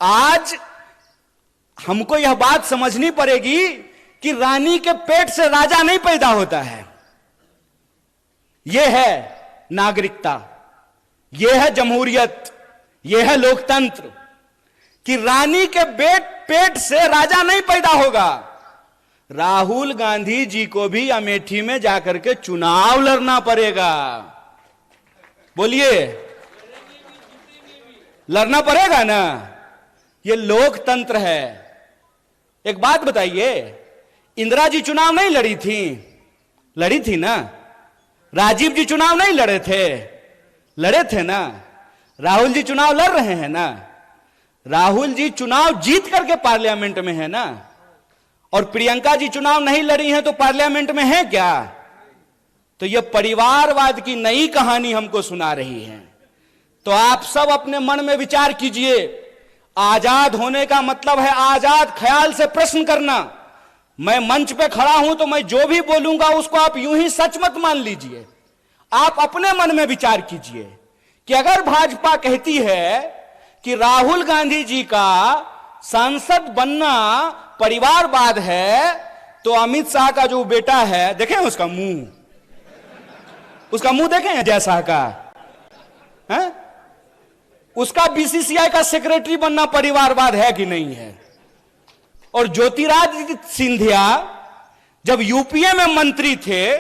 आज हमको यह बात समझनी पड़ेगी कि रानी के पेट से राजा नहीं पैदा होता है। यह है नागरिकता, यह है जमहूरियत, यह है लोकतंत्र कि रानी के पेट से राजा नहीं पैदा होगा। राहुल गांधी जी को भी अमेठी में जाकर के चुनाव लड़ना पड़ेगा। बोलिए, लड़ना पड़ेगा ना? यह लोकतंत्र है। एक बात बताइए, इंदिरा जी चुनाव नहीं लड़ी थी? लड़ी थी ना। राजीव जी चुनाव नहीं लड़े थे? लड़े थे ना। राहुल जी चुनाव लड़ रहे हैं ना। राहुल जी चुनाव जीत करके पार्लियामेंट में है ना। और प्रियंका जी चुनाव नहीं लड़ी हैं तो पार्लियामेंट में है क्या? तो यह परिवारवाद की नई कहानी हमको सुना रही है। तो आप सब अपने मन में विचार कीजिए। आजाद होने का मतलब है आजाद ख्याल से प्रश्न करना। मैं मंच पे खड़ा हूं तो मैं जो भी बोलूंगा उसको आप यूं ही सच मत मान लीजिए। आप अपने मन में विचार कीजिए कि अगर भाजपा कहती है कि राहुल गांधी जी का सांसद बनना परिवारवाद है, तो अमित शाह का जो बेटा है, देखें उसका मुंह देखें अजय शाह का, है? उसका बीसीसीआई का सेक्रेटरी बनना परिवारवाद है कि नहीं है? और ज्योतिरादित्य सिंधिया जब यूपीए में मंत्री थे,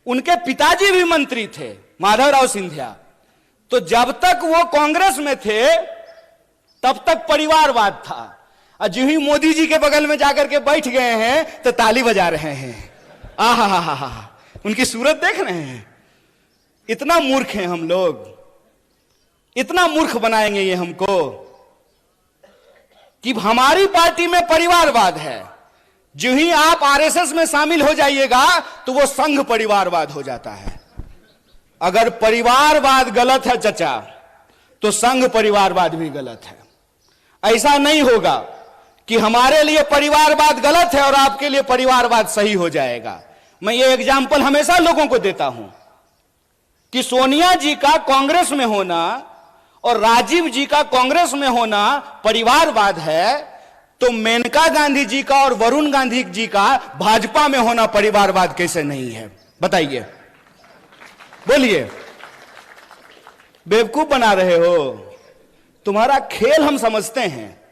उनके पिताजी भी मंत्री थे, माधवराव सिंधिया। तो जब तक वो कांग्रेस में थे तब तक परिवारवाद था। और जो ही मोदी जी के बगल में जाकर के बैठ गए हैं तो ताली बजा रहे हैं। आहा हा हा हा, उनकी सूरत देख रहे हैं। इतना मूर्ख हैं हम लोग, इतना मूर्ख बनाएंगे ये हमको कि हमारी पार्टी में परिवारवाद है। जो ही आप आरएसएस में शामिल हो जाइएगा तो वो संघ परिवारवाद हो जाता है। अगर परिवारवाद गलत है चचा, तो संघ परिवारवाद भी गलत है। ऐसा नहीं होगा कि हमारे लिए परिवारवाद गलत है और आपके लिए परिवारवाद सही हो जाएगा। मैं ये एग्जाम्पल हमेशा लोगों को देता हूं कि सोनिया जी का कांग्रेस में होना और राजीव जी का कांग्रेस में होना परिवारवाद है, तो मेनका गांधी जी का और वरुण गांधी जी का भाजपा में होना परिवारवाद कैसे नहीं है? बताइए, बोलिए। बेवकूफ बना रहे हो। तुम्हारा खेल हम समझते हैं।